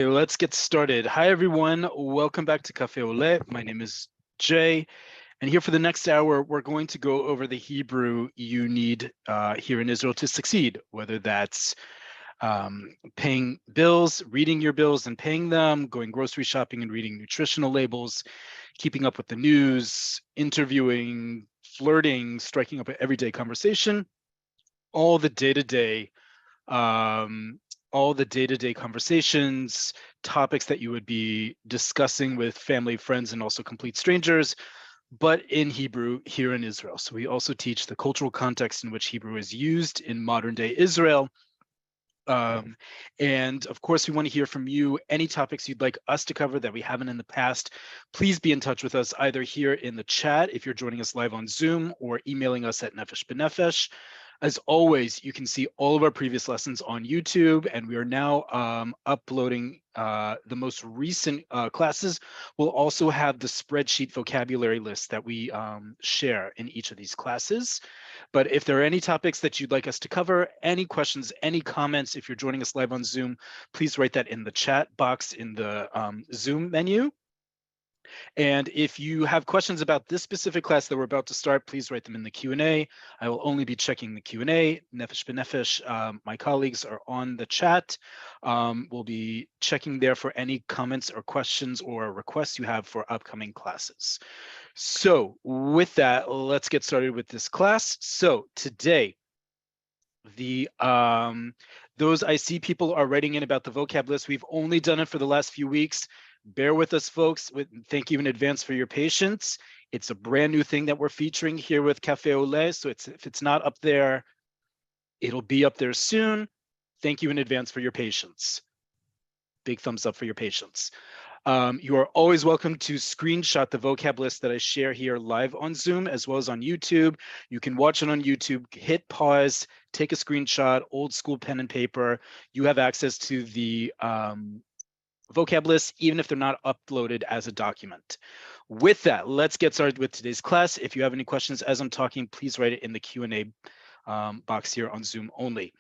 Let's get started. Hi, everyone. Welcome back to Cafe Oleh. My name is Jay. And here for the next hour, we're going to go over the Hebrew you need here in Israel to succeed, whether that's paying bills, reading your bills and paying them, going grocery shopping and reading nutritional labels, keeping up with the news, interviewing, flirting, striking up an everyday conversation, all the day-to-day conversations, topics that you would be discussing with family, friends, and also complete strangers, but in Hebrew here in Israel. So we also teach the cultural context in which Hebrew is used in modern day Israel. And of course, we want to hear from you. Any topics you'd like us to cover that we haven't in the past, please be in touch with us either here in the chat if you're joining us live on Zoom, or emailing us at Nefesh B'Nefesh. As always, you can see all of our previous lessons on YouTube, and we are now uploading the most recent classes. We'll also have the spreadsheet vocabulary list that we share in each of these classes. But if there are any topics that you'd like us to cover, any questions, any comments, if you're joining us live on Zoom, please write that in the chat box in the Zoom menu. And if you have questions about this specific class that we're about to start, please write them in the Q&A. I will only be checking the Q&A. Nefesh B'Nefesh, my colleagues are on the chat. We'll be checking there for any comments or questions or requests you have for upcoming classes. So with that, let's get started with this class. So today, those I see people are writing in about the vocab list. We've only done it for the last few weeks. Bear with us, folks. Thank you in advance for your patience. It's a brand new thing that we're featuring here with Cafe Oleh. So if it's not up there, it'll be up there soon. Thank you in advance for your patience. Big thumbs up for your patience. You are always welcome to screenshot the vocab list that I share here live on Zoom as well as on YouTube. You can watch it on YouTube, hit pause, take a screenshot, old school pen and paper. You have access to the vocab lists, even if they're not uploaded as a document. With that, let's get started with today's class. If you have any questions as I'm talking, please write it in the Q&A box here on Zoom only.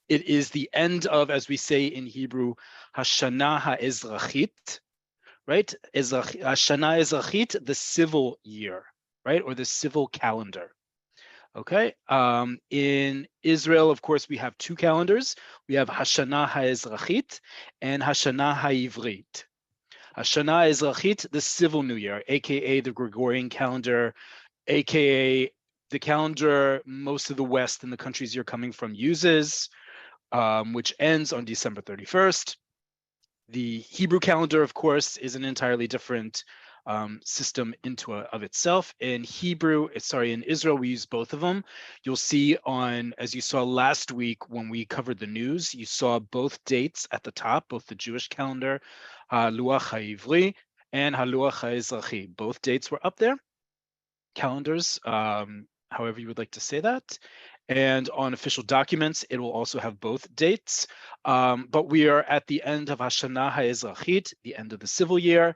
It is the end of, as we say in Hebrew, Hashana HaEzrachit, right? Hashana Ezrachit, the civil year, right? Or the civil calendar. Okay. In Israel, of course, we have two calendars. We have Hashana HaEzrachit and Hashana HaIvrit. Hashana Ezrachit, the civil new year, aka the Gregorian calendar, aka the calendar most of the West and the countries you're coming from uses, which ends on December 31st. The Hebrew calendar, of course, is an entirely different system of itself. In Israel, we use both of them. You'll see as you saw last week when we covered the news, you saw both dates at the top, both the Jewish calendar, Luach HaIvri, and Luach HaEzrachi. Both dates were up there, calendars, however you would like to say that. And on official documents, it will also have both dates. But we are at the end of Hashana HaEzrachit, the end of the civil year.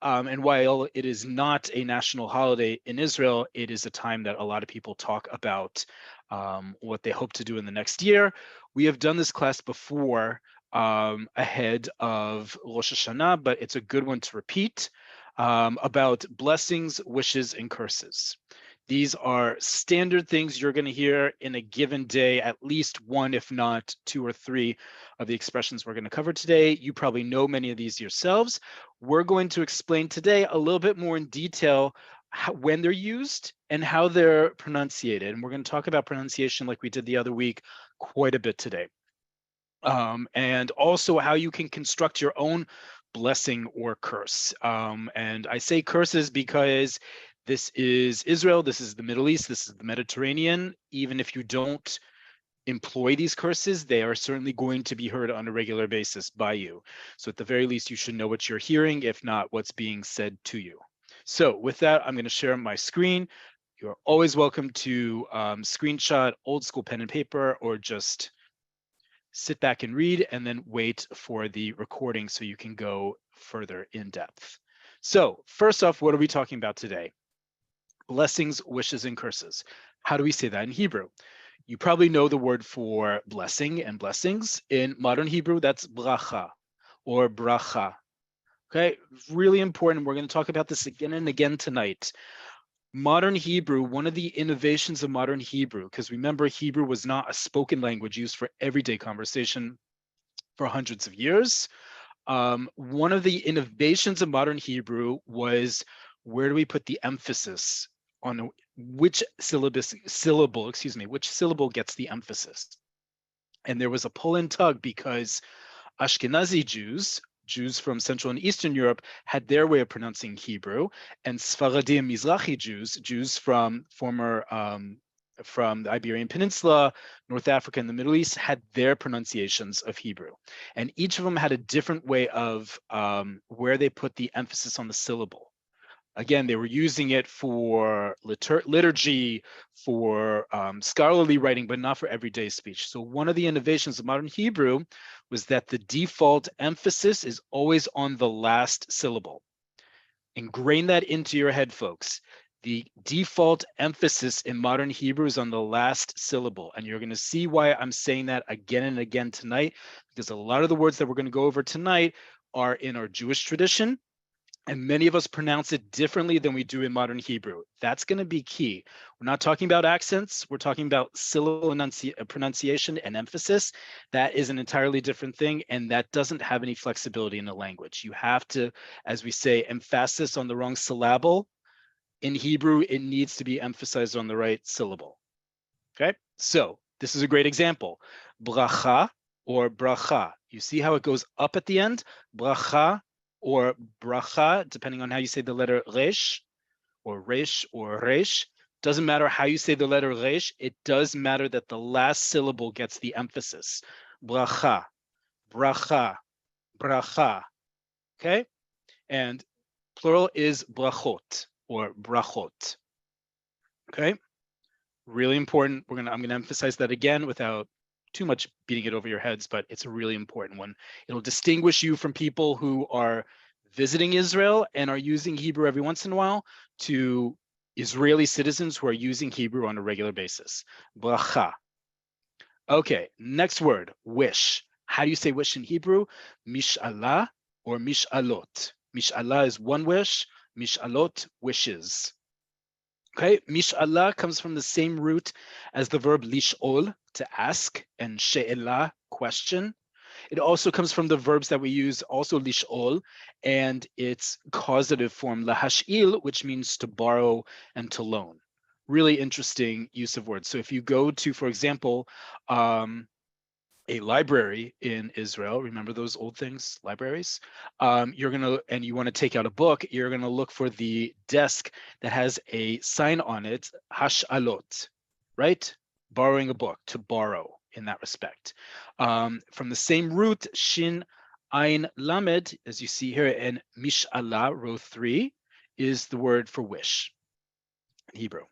And while it is not a national holiday in Israel, it is a time that a lot of people talk about what they hope to do in the next year. We have done this class before ahead of Rosh Hashanah, but it's a good one to repeat about blessings, wishes, and curses. These are standard things you're going to hear in a given day, at least one, if not two or three of the expressions we're going to cover today. You probably know many of these yourselves. We're going to explain today a little bit more in detail when they're used and how they're pronunciated. And we're going to talk about pronunciation like we did the other week quite a bit today. And also how you can construct your own blessing or curse. And I say curses because this is Israel, this is the Middle East, this is the Mediterranean. Even if you don't employ these curses, they are certainly going to be heard on a regular basis by you. So at the very least, you should know what you're hearing, if not what's being said to you. So with that, I'm going to share my screen. You're always welcome to screenshot, old school pen and paper, or just sit back and read and then wait for the recording so you can go further in depth. So first off, what are we talking about today? Blessings, wishes, and curses. How do we say that in Hebrew? You probably know the word for blessing and blessings. In modern Hebrew, that's bracha. or bracha. Okay, really important. We're going to talk about this again and again tonight. Modern Hebrew, one of the innovations of modern Hebrew, because remember, Hebrew was not a spoken language used for everyday conversation for hundreds of years. One of the innovations of modern Hebrew was, where do we put the emphasis on which which syllable gets the emphasis? And there was a pull and tug because Ashkenazi Jews from Central and Eastern Europe, had their way of pronouncing Hebrew, and Sfaradim Mizrahi Jews from from the Iberian Peninsula, North Africa, and the Middle East, had their pronunciations of Hebrew. And each of them had a different way of where they put the emphasis on the syllable. Again, they were using it for liturgy, for scholarly writing, but not for everyday speech. So one of the innovations of modern Hebrew was that the default emphasis is always on the last syllable. Ingrain that into your head, folks. The default emphasis in modern Hebrew is on the last syllable. And you're going to see why I'm saying that again and again tonight, because a lot of the words that we're going to go over tonight are in our Jewish tradition, and many of us pronounce it differently than we do in modern Hebrew. That's going to be key. We're not talking about accents. We're talking about syllable pronunciation and emphasis. That is an entirely different thing, and that doesn't have any flexibility in the language. You have to, as we say, emphasis on the wrong syllable. In Hebrew, it needs to be emphasized on the right syllable. Okay, so this is a great example. Bracha or bracha. You see how it goes up at the end? Bracha or bracha, depending on how you say the letter resh or resh. Doesn't matter how you say the letter resh, it does matter that the last syllable gets the emphasis. Bracha, bracha, bracha. Okay? And plural is brachot or brachot. Okay? Really important. I'm gonna emphasize that again without too much beating it over your heads, but it's a really important one. It'll distinguish you from people who are visiting Israel and are using Hebrew every once in a while to Israeli citizens who are using Hebrew on a regular basis. Bracha. Okay, next word, wish. How do you say wish in Hebrew? Mish'alah or mish'alot. Mish'alah is one wish, mish'alot, wishes. Okay, mish'alah comes from the same root as the verb lish'ol, to ask, and she'elah, question. It also comes from the verbs that we use, also lish'ol, and its causative form, lahash'il, which means to borrow and to loan. Really interesting use of words. So if you go to, for example, a library in Israel, remember those old things, libraries? You're gonna, and you wanna take out a book, you're gonna look for the desk that has a sign on it, hash'alot, right? Borrowing a book, to borrow in that respect. From the same root, shin, ayin, lamed, as you see here in mish'alah, row 3, is the word for wish in Hebrew.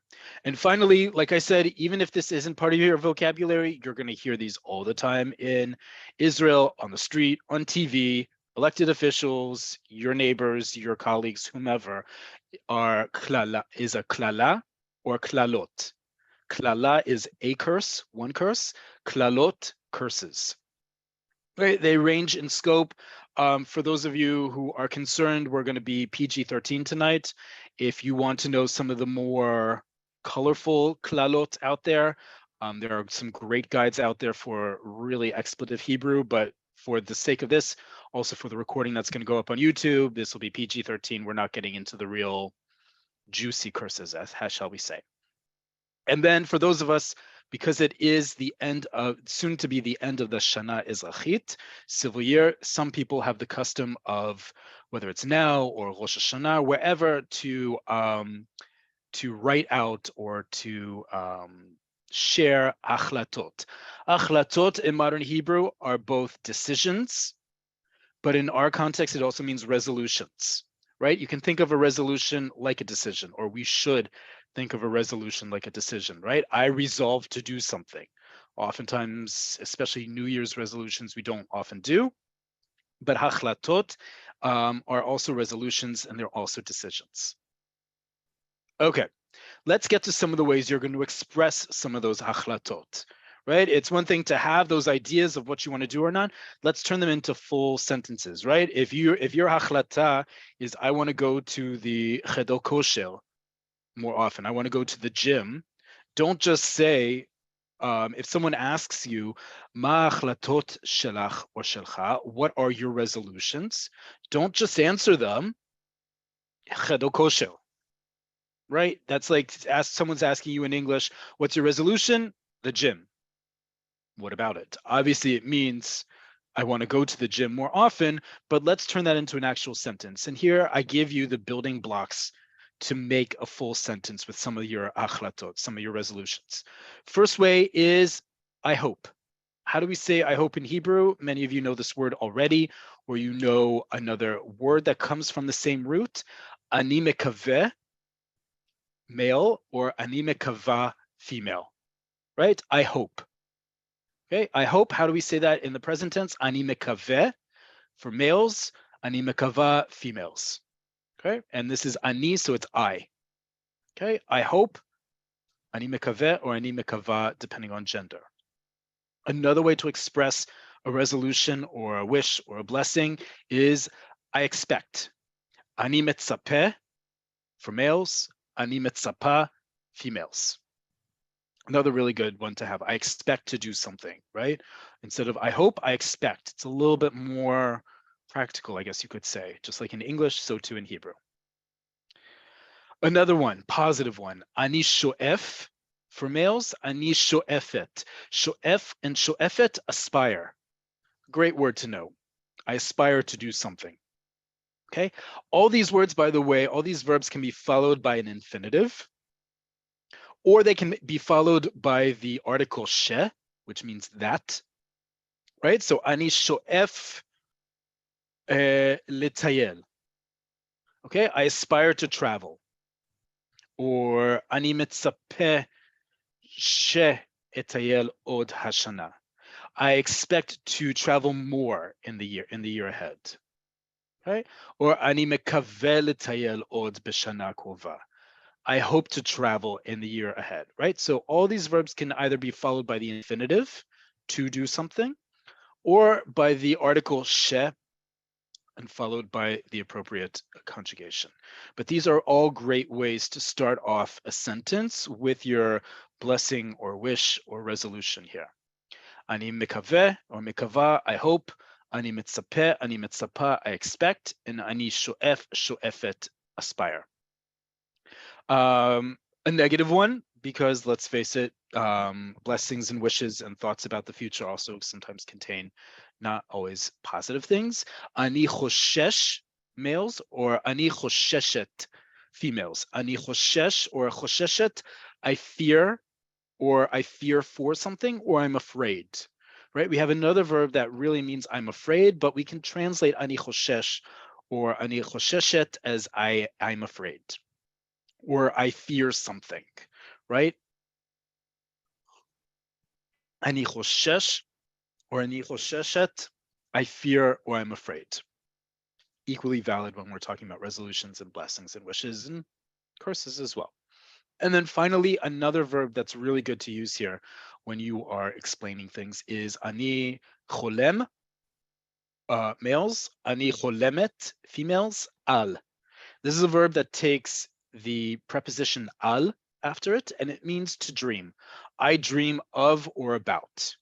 And finally, like I said, even if this isn't part of your vocabulary, you're going to hear these all the time in Israel, on the street, on TV, elected officials, your neighbors, your colleagues, whomever, are klala, is a klala or klalot. Klala is a curse, one curse. Klalot, curses. They range in scope. For those of you who are concerned, we're going to be PG-13 tonight. If you want to know some of the more colorful klalot out there are some great guides out there for really expletive Hebrew, but for the sake of this, also for the recording that's going to go up on YouTube, this will be PG-13. We're not getting into the real juicy curses, as shall we say. And then for those of us, because it is the end of, soon to be the end of the Shana Ezrachit, civil year, some people have the custom of, whether it's now or Rosh Hashanah, wherever, to write out or to share achlatot. Achlatot in modern Hebrew are both decisions, but in our context, it also means resolutions, right? You can think of a resolution like a decision, or we should think of a resolution like a decision, right? I resolve to do something. Oftentimes, especially New Year's resolutions, we don't often do, but achlatot are also resolutions, and they're also decisions. Okay, let's get to some of the ways you're going to express some of those achlatot, right? It's one thing to have those ideas of what you want to do or not. Let's turn them into full sentences, right? If your hachlata is I want to go to the chedor kosher more often, I want to go to the gym, don't just say, if someone asks you, ma achlatot shelach or shelcha, what are your resolutions? Don't just answer them, chedor kosher, right? That's like someone's asking you in English, what's your resolution? The gym. What about it? Obviously, it means I want to go to the gym more often, but let's turn that into an actual sentence. And here I give you the building blocks to make a full sentence with some of your achlatot, some of your resolutions. First way is I hope. How do we say I hope in Hebrew? Many of you know this word already, or you know another word that comes from the same root. Ani mekaveh, male, or ani mekava, female, right? I hope. Okay, I hope, how do we say that in the present tense? Ani mekaveh for males, ani mekava females. Okay, and this is ani, so it's I. Okay, I hope, ani mekaveh or ani mekava, depending on gender. Another way to express a resolution or a wish or a blessing is I expect. Ani metzapeh for males, ani metzapa females. Another really good one to have. I expect to do something, right? Instead of I hope, I expect. It's a little bit more practical, I guess you could say. Just like in English, so too in Hebrew. Another one, positive one. Ani sho'ef for males, ani sho'efet. Sho'ef and sho'efet, aspire. Great word to know. I aspire to do something. Okay. All these words, by the way, all these verbs can be followed by an infinitive, or they can be followed by the article she, which means that, right? So ani sho'ef letayel. Okay, I aspire to travel. Or ani metzapeh she etayel od hashana. I expect to travel more in the year ahead. Okay? Or ani mekaveh letayel od b'shana kova. I hope to travel in the year ahead, right? So all these verbs can either be followed by the infinitive, to do something, or by the article she and followed by the appropriate conjugation. But these are all great ways to start off a sentence with your blessing or wish or resolution here. Ani mikaveh or mikava, I hope. Ani mitzapeh, ani mitzapa, I expect. And ani sho'ef, sho'efet, aspire. A negative one, because let's face it, blessings and wishes and thoughts about the future also sometimes contain not always positive things. Ani choshesh, males, or ani chosheshet, females. Ani choshesh or chosheshet, I fear, or I fear for something, or I'm afraid, right? We have another verb that really means I'm afraid, but we can translate ani choshesh or ani chosheshet as I'm afraid, or I fear something, right? Ani choshesh or ani chosheshet, I fear or I'm afraid. Equally valid when we're talking about resolutions and blessings and wishes and curses as well. And then finally, another verb that's really good to use here when you are explaining things is ani cholem, males, ani cholemet, females, al. This is a verb that takes the preposition al after it, and it means to dream. I dream of or about,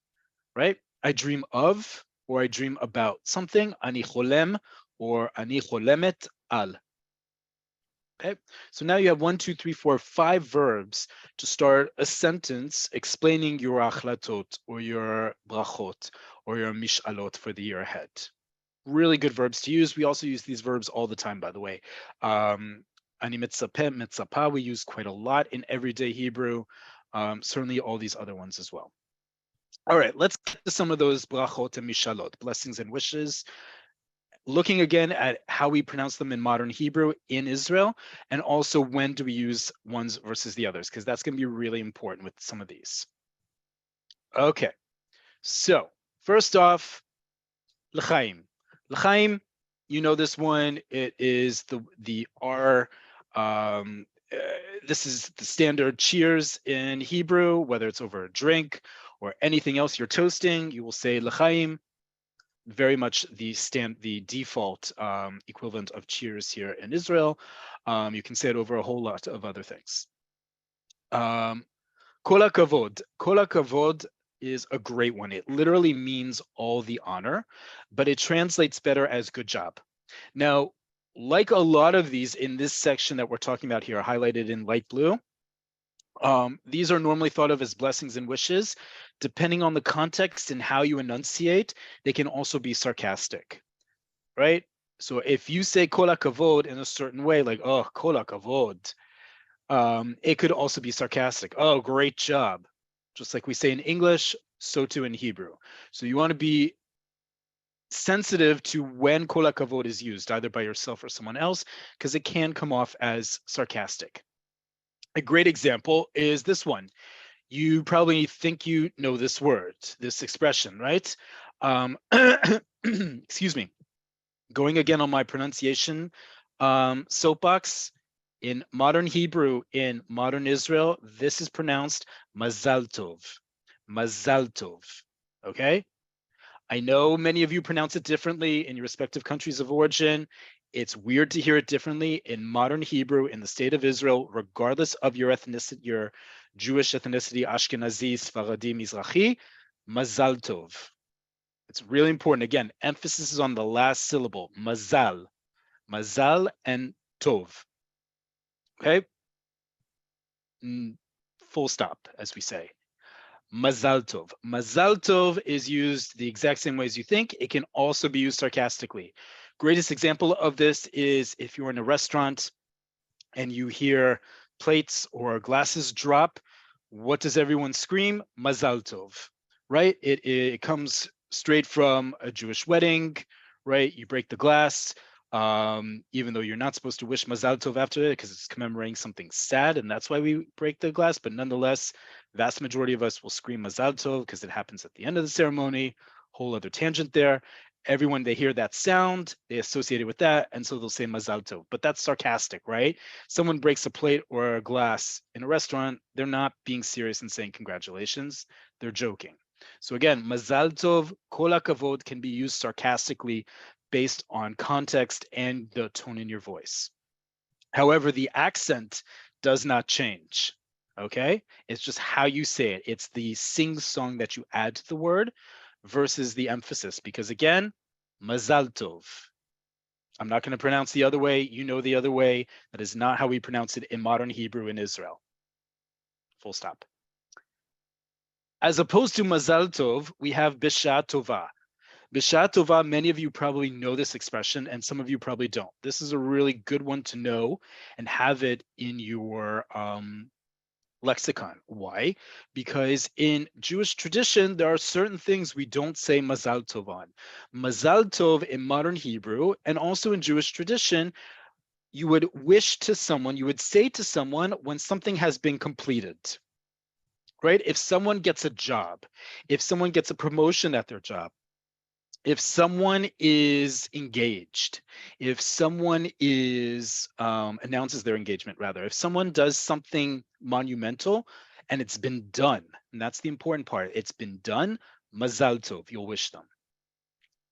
right? I dream of or I dream about something, ani cholem or ani cholemet al. Okay, so now you have 1, 2, 3, 4, 5 verbs to start a sentence explaining your achlatot or your brachot or your mishalot for the year ahead. Really good verbs to use. We also use these verbs all the time, by the way. Ani mitzapeh, mitzapa, we use quite a lot in everyday Hebrew. Certainly all these other ones as well. All right, let's get to some of those brachot and mishalot, blessings and wishes. Looking again at how we pronounce them in modern Hebrew in Israel, and also when do we use ones versus the others, because that's going to be really important with some of these. Okay, so first off, l'chaim. L'chaim, you know this one. It is the R. This is the standard cheers in Hebrew, whether it's over a drink or anything else you're toasting, you will say l'chaim. Very much the default equivalent of cheers here in Israel. You can say it over a whole lot of other things. Kol hakavod. Kol hakavod is a great one. It literally means all the honor, but it translates better as good job. Now, like a lot of these in this section that we're talking about here, highlighted in light blue, these are normally thought of as blessings and wishes. Depending on the context and how you enunciate, they can also be sarcastic, right? So if you say kol hakavod in a certain way, like, oh, kol hakavod, it could also be sarcastic. Oh, great job. Just like we say in English, so too in Hebrew. So you want to be sensitive to when kol hakavod is used, either by yourself or someone else, because it can come off as sarcastic. A great example is this one. You probably think you know this word, this expression, right? Excuse me. Going again on my pronunciation soapbox, in modern Hebrew, in modern Israel, this is pronounced mazal tov. Mazal tov, okay? I know many of you pronounce it differently in your respective countries of origin. It's weird to hear it differently in modern Hebrew in the state of Israel, regardless of your ethnicity, your Jewish ethnicity, Ashkenazi, Sfaradi, Mizrahi, mazal tov. It's really important. Again, emphasis is on the last syllable, mazal. Mazal and tov. Okay? Full stop, as we say. Mazal tov. Mazal tov is used the exact same way as you think. It can also be used sarcastically. Greatest example of this is if you're in a restaurant and you hear plates or glasses drop, what does everyone scream? Mazal tov, right? It comes straight from a Jewish wedding, right? You break the glass, even though you're not supposed to wish Mazal Tov after it because it's commemorating something sad, and that's why we break the glass. But nonetheless, vast majority of us will scream Mazal Tov because it happens at the end of the ceremony. Whole other tangent there. Everyone, they hear that sound, they associate it with that, and so they'll say Mazal Tov. But that's sarcastic, right? Someone breaks a plate or a glass in a restaurant, they're not being serious and saying congratulations, they're joking. So again, Mazal Tov, Kol HaKavod can be used sarcastically based on context and the tone in your voice. However, the accent does not change, okay? It's just how you say it. It's the sing-song that you add to the word versus the emphasis, because again, Mazal Tov. I'm not going to pronounce the other way. You know the other way. That is not how we pronounce it in modern Hebrew in Israel. Full stop. As opposed to Mazal Tov, we have Bisha Tova. Bisha Tova, many of you probably know this expression and some of you probably don't. This is a really good one to know and have it in your lexicon. Why? Because in Jewish tradition, there are certain things we don't say Mazal Tov on. Mazal Tov in modern Hebrew and also in Jewish tradition, you would wish to someone, you would say to someone when something has been completed. Right? If someone gets a job, if someone gets a promotion at their job, if someone is engaged, if someone is announces their engagement, rather, if someone does something monumental and it's been done, and that's the important part, it's been done, mazal tov, you'll wish them.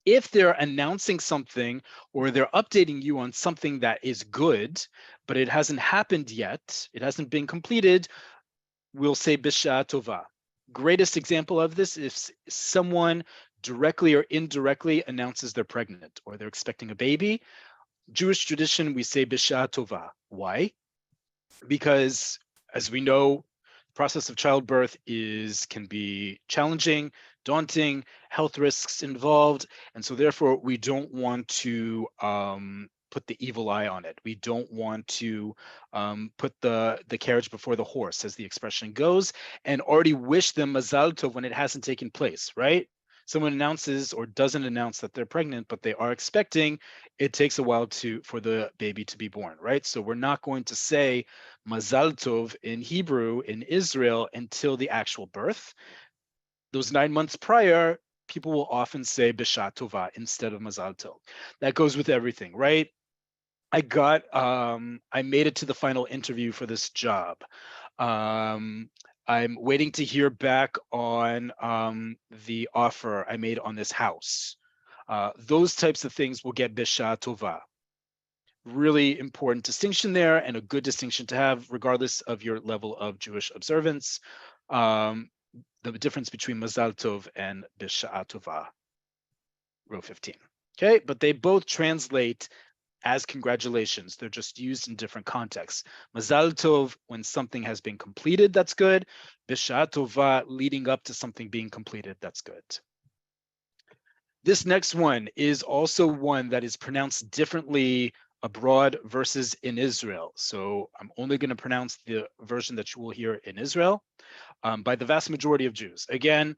If they're announcing something or they're updating you on something that is good, but it hasn't happened yet, it hasn't been completed, we'll say bisha tova. Greatest example of this is someone directly or indirectly announces they're pregnant or they're expecting a baby. Jewish tradition, we say bisha tova. Why? Because as we know, the process of childbirth can be challenging, daunting, health risks involved, and so therefore we don't want to put the evil eye on it. We don't want to put the carriage before the horse, as the expression goes, and already wish them mazal tov when it hasn't taken place, right? Someone announces or doesn't announce that they're pregnant, but they are expecting, it takes a while for the baby to be born, right? So we're not going to say mazal tov in Hebrew in Israel until the actual birth. Those 9 months prior, people will often say bisha tova instead of mazal tov. That goes with everything, right? I made it to the final interview for this job. I'm waiting to hear back on the offer I made on this house. Those types of things will get Bisha Tova. Really important distinction there, and a good distinction to have regardless of your level of Jewish observance. The difference between Mazal Tov and Bisha Tova, row 15. Okay, but they both translate as congratulations. They're just used in different contexts. Mazal Tov, when something has been completed, that's good. Bisha Tova, leading up to something being completed, that's good. This next one is also one that is pronounced differently abroad versus in Israel. So I'm only going to pronounce the version that you will hear in Israel by the vast majority of Jews. Again,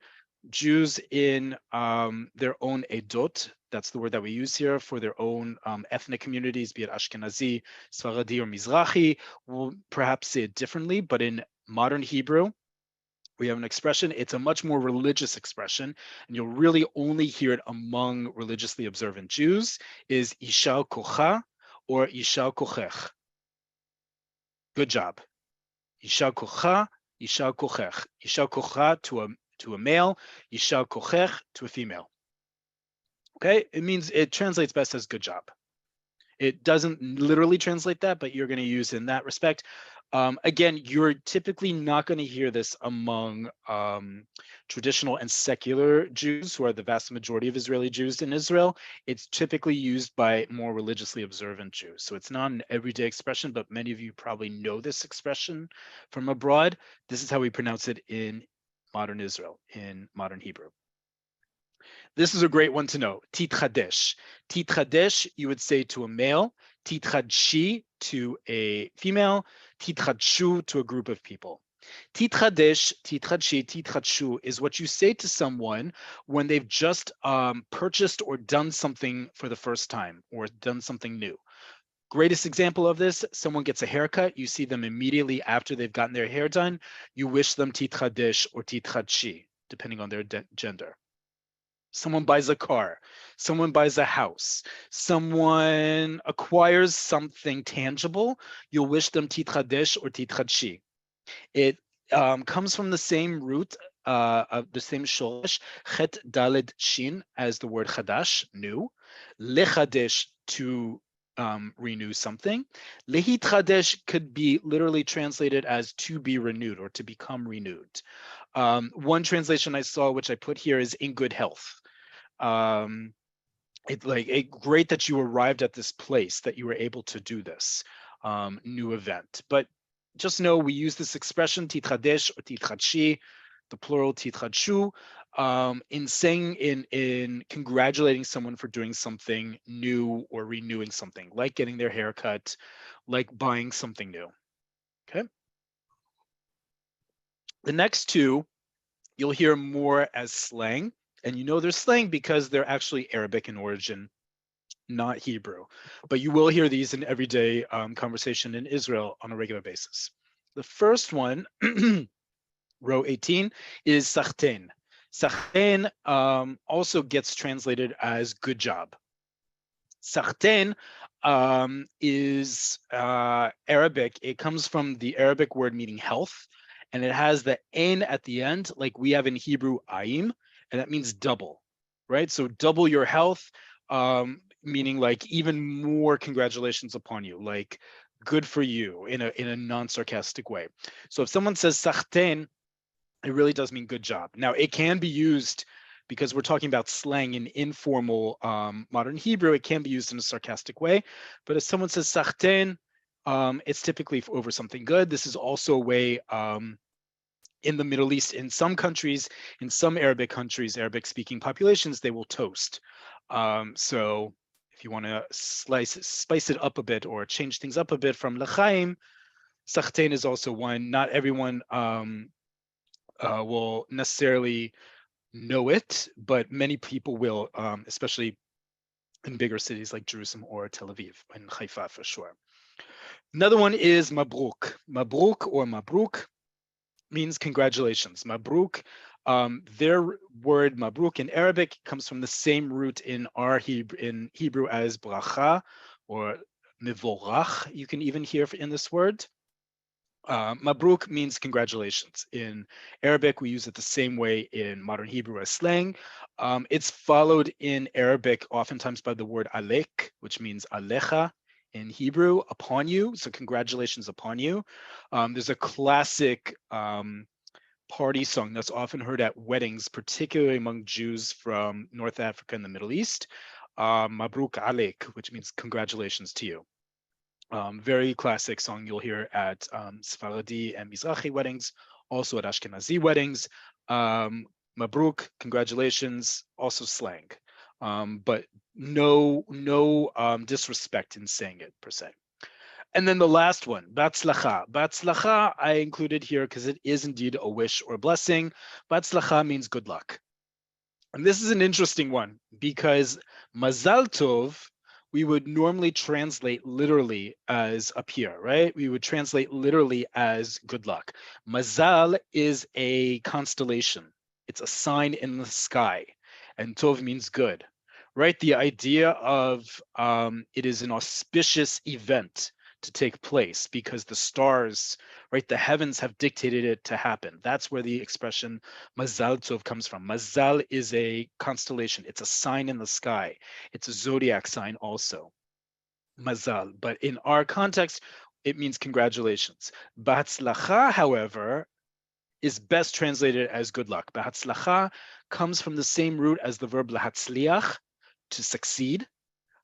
Jews in their own edot, that's the word that we use here, for their own ethnic communities, be it Ashkenazi, Sfaradi, or Mizrahi, will perhaps say it differently, but in modern Hebrew, we have an expression. It's a much more religious expression, and you'll really only hear it among religiously observant Jews, is Ishal Kocha or Ishal Kochech. Good job. Ishal Kocha, Ishal Kochech. Ishal Kocha to a male, Ishal Kochech to a female. Okay, it translates best as good job. It doesn't literally translate that, but you're going to use in that respect. Again, you're typically not going to hear this among traditional and secular Jews, who are the vast majority of Israeli Jews in Israel. It's typically used by more religiously observant Jews. So it's not an everyday expression, but many of you probably know this expression from abroad. This is how we pronounce it in modern Israel, in modern Hebrew. This is a great one to know. Titchadesh. Titchadesh, you would say to a male. Titchadshi to a female. Titchadshu to a group of people. Titchadesh, titchadshi, titchadshu is what you say to someone when they've just purchased or done something for the first time or done something new. Greatest example of this, someone gets a haircut, you see them immediately after they've gotten their hair done, you wish them titchadesh or titchadshi, depending on their gender. Someone buys a car, someone buys a house, someone acquires something tangible, you'll wish them titchadesh or titchadshi. It comes from the same root, of the same shoresh, chet daled shin, as the word chadash, new, lechadesh, to renew something. Lehitchadesh could be literally translated as to be renewed or to become renewed. One translation I saw, which I put here, is in good health. It's like great that you arrived at this place, that you were able to do this new event. But just know we use this expression titchadesh or titchadshi, the plural titchadshu, in saying, in congratulating someone for doing something new or renewing something, like getting their hair cut, like buying something new. Okay. The next two you'll hear more as slang, and you know they're slang because they're actually Arabic in origin, not Hebrew. But you will hear these in everyday conversation in Israel on a regular basis. The first one, row 18, is sachten. Sachten also gets translated as good job. Sachten is Arabic. It comes from the Arabic word meaning health, and it has the ein at the end, like we have in Hebrew ayim, and that means double, right? So double your health, meaning like even more congratulations upon you, like good for you in a non-sarcastic way. So if someone says sachten, it really does mean good job. Now it can be used, because we're talking about slang in informal modern Hebrew, it can be used in a sarcastic way. But if someone says sachten, it's typically over something good. This is also a way in the Middle East, in some countries, in some Arabic countries, Arabic-speaking populations, they will toast. So if you want to spice it up a bit or change things up a bit from l'chaim, sachten is also one. Not everyone will necessarily know it, but many people will, especially in bigger cities like Jerusalem or Tel Aviv and Haifa for sure. Another one is mabruk. Mabruk or mabruk means congratulations. Mabruk, their word mabruk in Arabic comes from the same root in Hebrew as bracha or mivorach. You can even hear in this word. Mabruk means congratulations. In Arabic, we use it the same way in modern Hebrew as slang. It's followed in Arabic oftentimes by the word alek, which means alecha in Hebrew, upon you. So congratulations upon you. There's a classic party song that's often heard at weddings, particularly among Jews from North Africa and the Middle East. Mabruk alek, which means congratulations to you. Very classic song you'll hear at Sephardi and Mizrahi weddings, also at Ashkenazi weddings. Mabruk, congratulations, also slang, but no disrespect in saying it per se. And then the last one, Batzlacha. Batzlacha I included here because it is indeed a wish or blessing. Batzlacha means good luck. And this is an interesting one because Mazal Tov, we would normally translate literally as up here, right? We would translate literally as good luck. Mazal is a constellation. It's a sign in the sky, and Tov means good, right? The idea of it is an auspicious event to take place because the stars, right, the heavens have dictated it to happen. That's where the expression Mazal Tov comes from. Mazal is a constellation. It's a sign in the sky. It's a zodiac sign also. Mazal. But in our context, it means congratulations. Batzlacha, however, is best translated as good luck. Batzlacha comes from the same root as the verb lahatzliach, to succeed.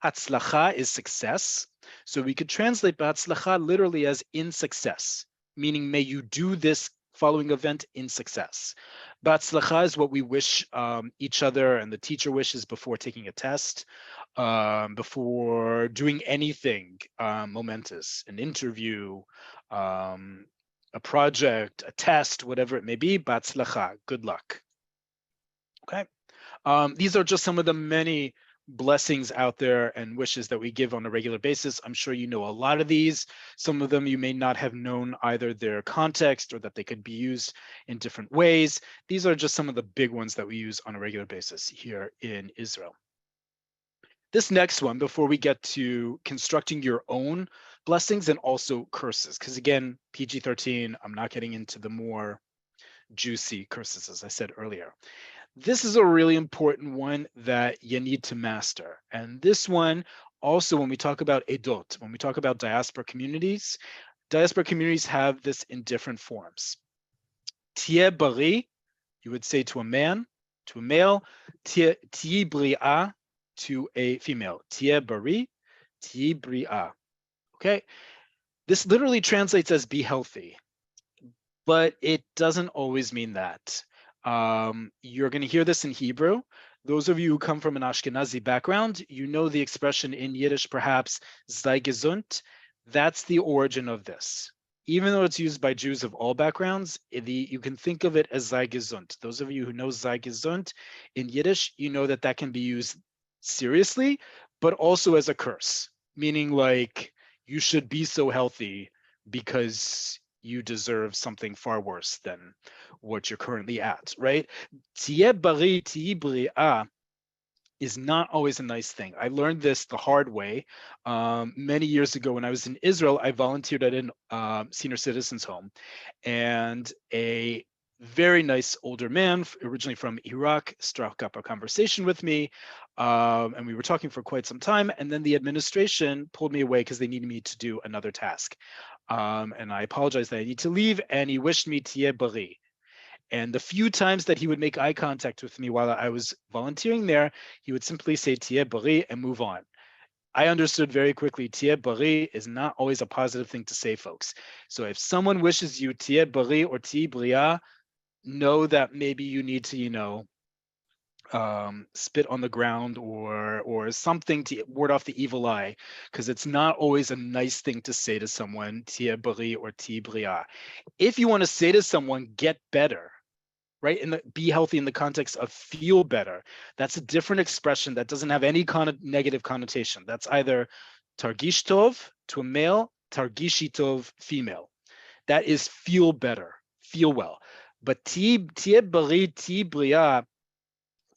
Hatzlacha is success. So we could translate Batzlacha literally as in success, meaning may you do this following event in success. Batzlacha is what we wish each other and the teacher wishes before taking a test, before doing anything momentous, an interview, a project, a test, whatever it may be. Batzlacha, good luck. Okay. These are just some of the many blessings out there and wishes that we give on a regular basis. I'm sure you know a lot of these. Some of them you may not have known either their context or that they could be used in different ways. These are just some of the big ones that we use on a regular basis here in Israel. This next one, before we get to constructing your own blessings and also curses, because again, PG-13, I'm not getting into the more juicy curses, as I said earlier. This is a really important one that you need to master. And this one also, when we talk about edot, when we talk about diaspora communities have this in different forms. Tieh bari, you would say to a man, to a male. Tieh bria, to a female. Tieh bari, tieh bria. Okay, this literally translates as be healthy, but it doesn't always mean that. You're going to hear this in Hebrew. Those of you who come from an Ashkenazi background, you know the expression in Yiddish, perhaps, sei gesund. That's the origin of this. Even though it's used by Jews of all backgrounds, you can think of it as sei gesund. Those of you who know sei gesund in Yiddish, you know that that can be used seriously, but also as a curse, meaning like you should be so healthy because you deserve something far worse than what you're currently at, right? Tieh bari, tieh bria is not always a nice thing. I learned this the hard way. Many years ago when I was in Israel, I volunteered at a senior citizens home, and a very nice older man, originally from Iraq, struck up a conversation with me, and we were talking for quite some time, and then the administration pulled me away because they needed me to do another task. And I apologized that I need to leave, and he wished me tieh bari. And the few times that he would make eye contact with me while I was volunteering there, he would simply say tieh bari and move on. I understood very quickly tieh bari is not always a positive thing to say, folks. So if someone wishes you tieh bari or tieh bria, know that maybe you need to, spit on the ground or something to ward off the evil eye, because it's not always a nice thing to say to someone, tieh bari or tieh bria. If you want to say to someone, get better, right? And be healthy in the context of feel better. That's a different expression that doesn't have any negative connotation. That's either targish tov to a male, targishi tov female. That is feel better, feel well. But tieh bari, tieh bria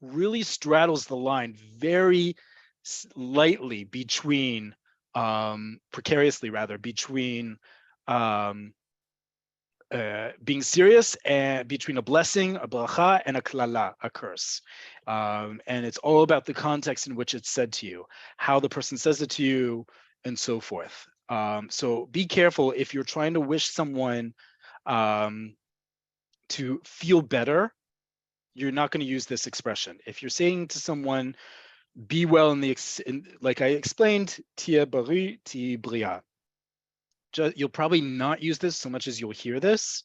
really straddles the line very lightly between, precariously rather, between being serious, and between a blessing, a bracha, and a klala, a curse. And it's all about the context in which it's said to you, how the person says it to you, and so forth. So be careful if you're trying to wish someone to feel better. You're not going to use this expression. If you're saying to someone, be well like I explained, tia bari, ti bria. You'll probably not use this so much as you'll hear this.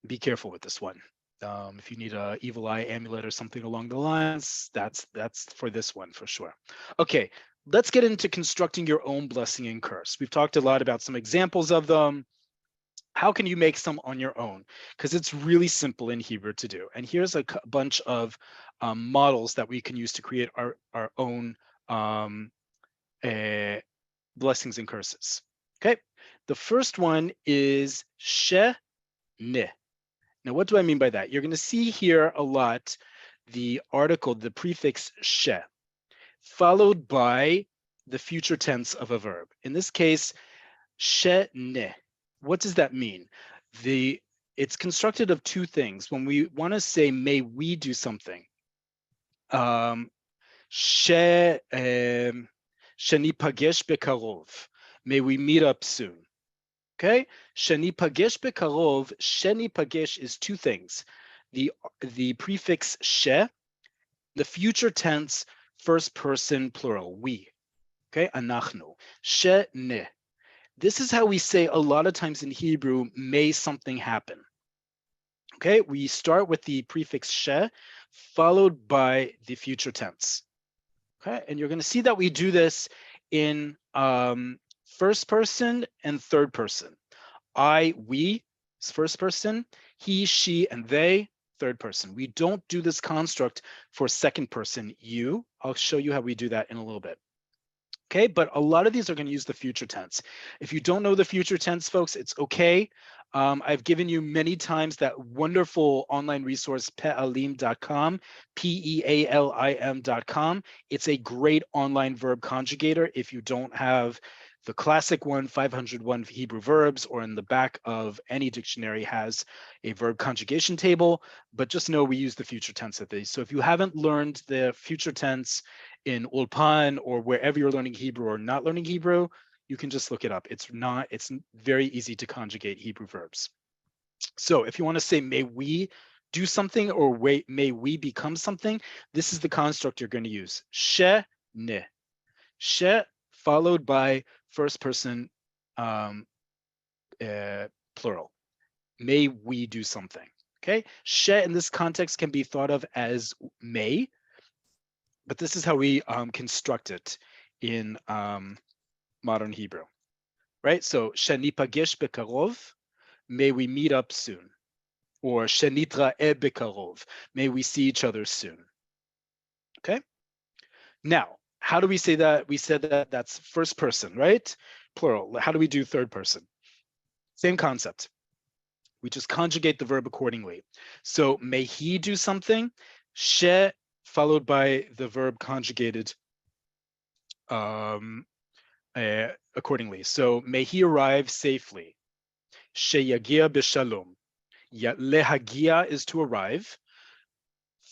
Be careful with this one. If you need a evil eye amulet or something along the lines, that's for this one for sure. Okay, let's get into constructing your own blessing and curse. We've talked a lot about some examples of them. How can you make some on your own? Because it's really simple in Hebrew to do. And here's a bunch of models that we can use to create our own blessings and curses. Okay, the first one is she ne. Now, what do I mean by that? You're going to see here a lot the article, the prefix she, followed by the future tense of a verb. In this case, she ne. What does that mean? It's constructed of two things. When we want to say, may we do something, she nipagesh bekarov, may we meet up soon. Okay, shenipagesh bekarov, shenipagesh is two things. The prefix she, the future tense, first person plural, we. Okay, anachnu, she ne. This is how we say a lot of times in Hebrew, may something happen. Okay, we start with the prefix she, followed by the future tense. Okay, and you're going to see that we do this in first person and third person. I, we, first person, he, she, and they, third person. We don't do this construct for second person, you. I'll show you how we do that in a little bit. Okay, but a lot of these are going to use the future tense. If you don't know the future tense, folks, it's okay. I've given you many times that wonderful online resource, pe'alim.com, pealim.com. It's a great online verb conjugator if you don't have the classic one, 501 Hebrew verbs, or in the back of any dictionary has a verb conjugation table, but just know we use the future tense of these. So if you haven't learned the future tense in Ulpan or wherever you're learning Hebrew or not learning Hebrew, you can just look it up. It's very easy to conjugate Hebrew verbs. So if you want to say, may we do something, or may we become something, this is the construct you're going to use. She ne. She followed by first person plural. May we do something. Okay. She in this context can be thought of as may, but this is how we construct it in modern Hebrew, right? So shenipagesh bekarov, may we meet up soon, or shenitra'eh bekarov, may we see each other soon. Okay. Now, how do we say that? We said that that's first person, right? Plural. How do we do third person? Same concept. We just conjugate the verb accordingly. So may he do something, she followed by the verb conjugated accordingly. So may he arrive safely. Sheyagia b'shalom. Lehagia is to arrive.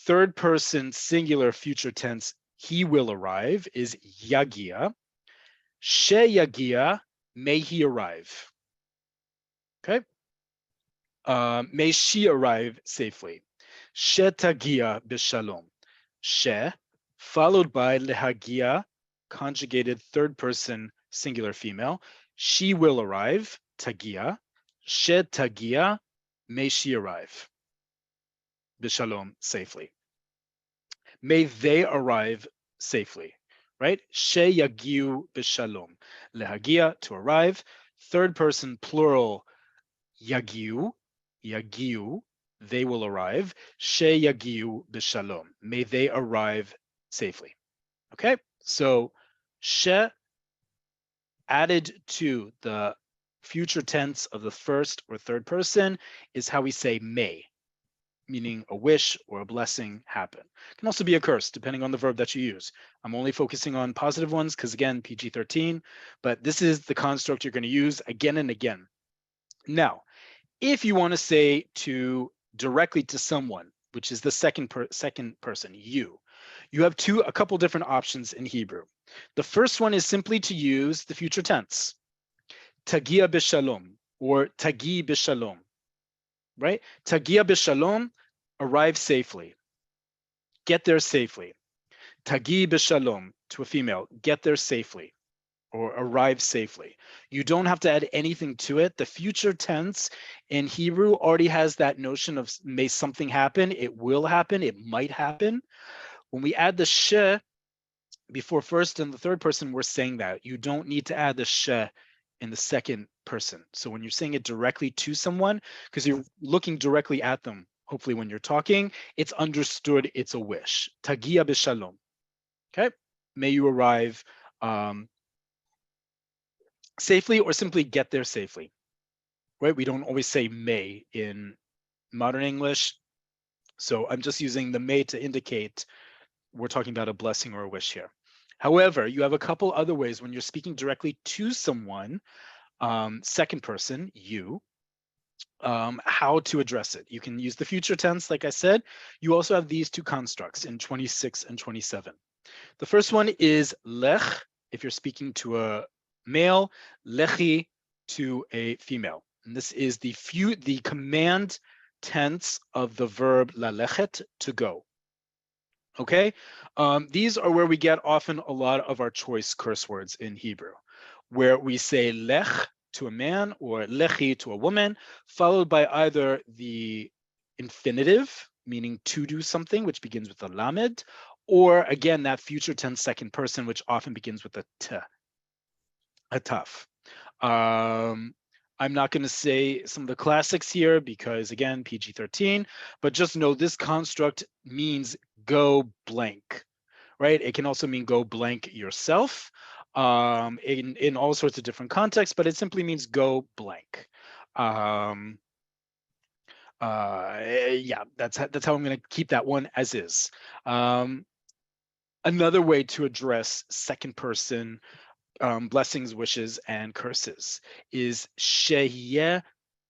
Third person singular future tense, he will arrive, is yagia. Sheyagia, may he arrive. Okay. May she arrive safely. Shetagia b'shalom. She, followed by lehagia, conjugated third person singular female. She will arrive, tagia. Shetagia, may she arrive. B'shalom, safely. May they arrive safely, right? Sheyagiu b'shalom. Lehagia, to arrive. Third person plural, yagiu. Yagiu, they will arrive. Sheyagiu b'shalom. May they arrive safely. Okay, so she added to the future tense of the first or third person is how we say may, meaning a wish or a blessing happen. It can also be a curse, depending on the verb that you use. I'm only focusing on positive ones because, again, PG-13, but this is the construct you're going to use again and again. Now, If you want to say directly to someone, which is the second person, you have a couple different options in Hebrew. The first one is simply to use the future tense, tagia b'shalom or tagi b'shalom, right? Tagia b'shalom, arrive safely, get there safely. Tagi b'shalom, to a female, get there safely or arrive safely. You don't have to add anything to it. The future tense in Hebrew already has that notion of may something happen, it will happen, it might happen. When we add the sh before first and the third person, we're saying that. You don't need to add the sh in the second person. So when you're saying it directly to someone, because you're looking directly at them, hopefully when you're talking, it's understood it's a wish. Tagia b'shalom. Okay? May you arrive safely, or simply get there safely, right? We don't always say may in modern English. So I'm just using the may to indicate we're talking about a blessing or a wish here. However, you have a couple other ways when you're speaking directly to someone, second person, you, how to address it. You can use the future tense, like I said. You also have these two constructs in 26 and 27. The first one is lech, if you're speaking to a male, lechi to a female. And this is the command tense of the verb lalechet, to go. Okay, these are where we get often a lot of our choice curse words in Hebrew, where we say lech to a man or lechi to a woman, followed by either the infinitive, meaning to do something, which begins with a lamed, or again, that future tense second person, which often begins with a t, a tough. I'm not going to say some of the classics here because, again, PG-13, but just know this construct means go blank, right? It can also mean go blank yourself in all sorts of different contexts, but it simply means go blank. Yeah, that's how I'm going to keep that one as is. Another way to address second person blessings, wishes, and curses is sheyeh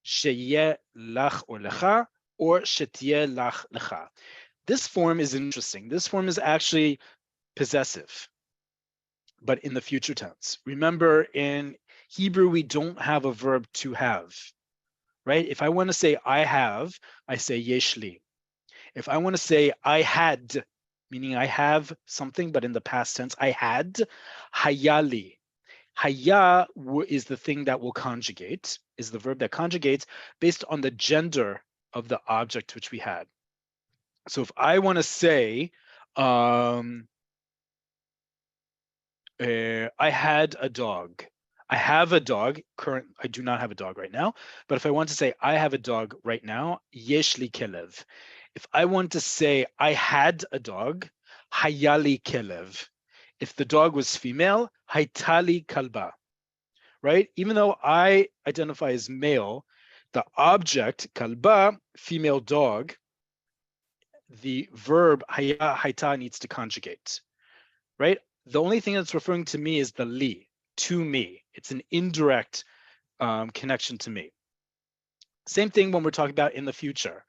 lach or lecha, or shetieh lach lecha. This form is interesting. This form is actually possessive, but in the future tense. Remember, in Hebrew, we don't have a verb to have, right? If I want to say I have, I say yesh li. If I want to say I had, meaning I have something, but in the past tense, I had, hayali. Haya is the thing that will conjugate, is the verb that conjugates based on the gender of the object which we had. So if I want to say, I had a dog. I have a dog. I do not have a dog right now. But if I want to say I have a dog right now, yesh li kelev. If I want to say I had a dog, hayali kelev. If the dog was female, haitali kalba. Right? Even though I identify as male, the object, kalba, female dog, the verb haya, haita needs to conjugate, right? The only thing that's referring to me is the li, to me. It's an indirect connection to me. Same thing when we're talking about in the future.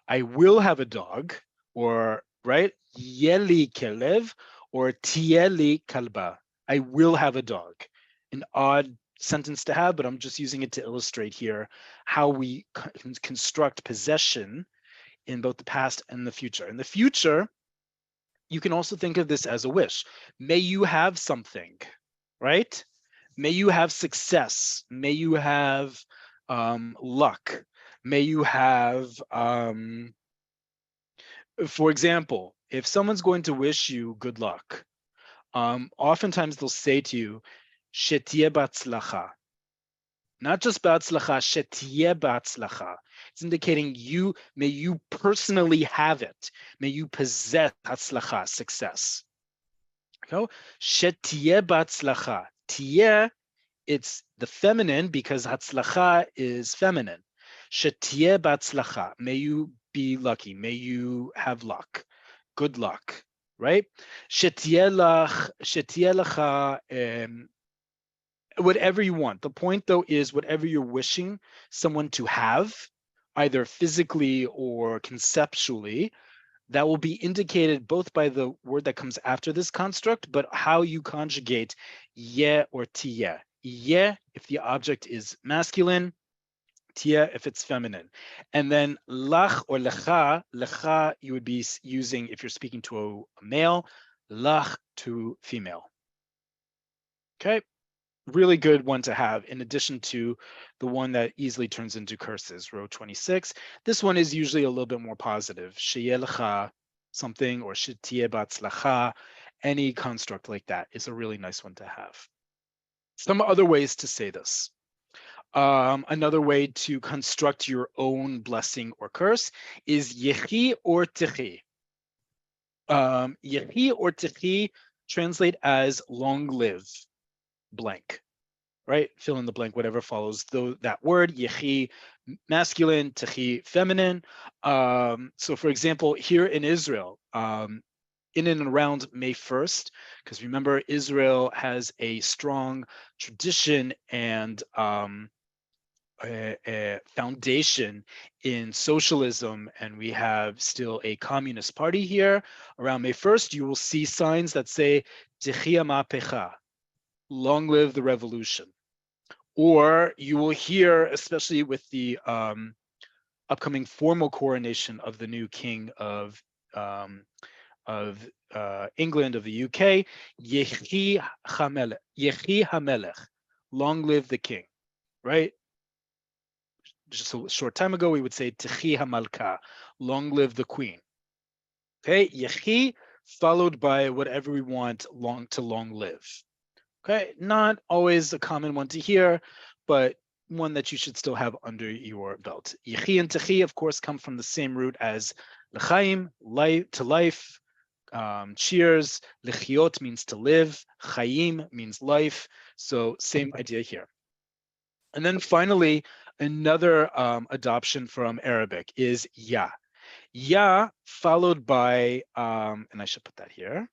I will have a dog, or, right? Yeli kelev, or tieli kalba. I will have a dog. An odd sentence to have, but I'm just using it to illustrate here how we construct possession in both the past and the future. In the future, you can also think of this as a wish. May you have something, right? May you have success. May you have luck. May you have, for example, if someone's going to wish you good luck, oftentimes they'll say to you, shetie batzlacha. Not just batzlacha, shetie batzlacha. It's indicating may you personally have it. May you possess hatzlacha, success. Okay? Shetie batzlacha. Tie, it's the feminine because hatzlacha is feminine. Shetie batzlacha. May you be lucky. May you have luck. Good luck. Right? Shetie lacha Whatever you want. The point, though, is whatever you're wishing someone to have, either physically or conceptually, that will be indicated both by the word that comes after this construct, but how you conjugate ye or tiye. Ye if the object is masculine, tiye if it's feminine. And then lach or lecha you would be using if you're speaking to a male, lach to female. Okay, really good one to have in addition to the one that easily turns into curses, row 26. This one is usually a little bit more positive. Sheyeh lecha something, or shetiyeh batzlacha, any construct like that is a really nice one to have. Some other ways to say this. Another way to construct your own blessing or curse is yechi or techi. Yechi or techi translate as long live blank, right? Fill in the blank, whatever follows that word, yechi masculine, techi feminine. So for example, here in Israel, in and around May 1st, because remember, Israel has a strong tradition and a foundation in socialism, and we have still a communist party here. Around May 1st, you will see signs that say, Techia Ma'pecha, long live the revolution. Or you will hear, especially with the upcoming formal coronation of the new king of England, of the UK, Yechi HaMelech, long live the king, right? Just a short time ago, we would say Techi HaMalka, long live the queen. Okay, Yechi followed by whatever we want long live. Okay, not always a common one to hear, but one that you should still have under your belt. Yechi and Techi, of course, come from the same root as L'chaim, life, to life. Cheers. Lechiot means to live. Chaim means life. So same idea here. And then finally, another adoption from Arabic is ya. Ya followed by, and I should put that here.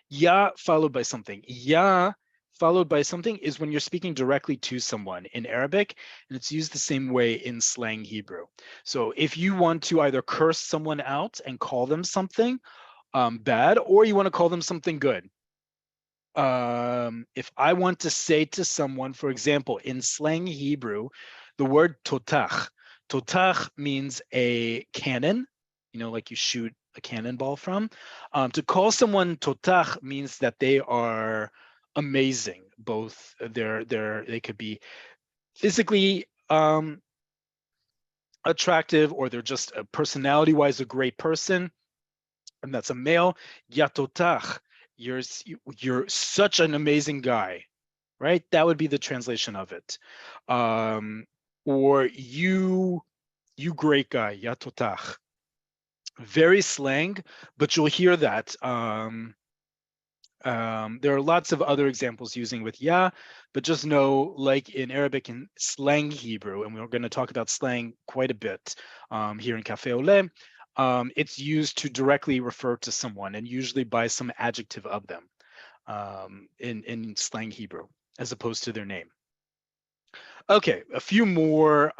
Ya followed by something. Ya followed by something is when you're speaking directly to someone in Arabic, and it's used the same way in slang Hebrew. So if you want to either curse someone out and call them something bad, or you want to call them something good. If I want to say to someone, for example, in slang Hebrew, the word totach. Totach means a cannon, like you shoot a cannonball from. To call someone totach means that they are amazing. Both they could be physically attractive, or they're just personality-wise a great person, and that's a male. Yatotach. You're such an amazing guy, right? That would be the translation of it. Or you great guy, yatotach. Very slang, but you'll hear that. There are lots of other examples using with ya, but just know, like in Arabic and slang Hebrew, and we're going to talk about slang quite a bit here in Cafe Oleh, it's used to directly refer to someone, and usually by some adjective of them in slang Hebrew, as opposed to their name. Okay, a few more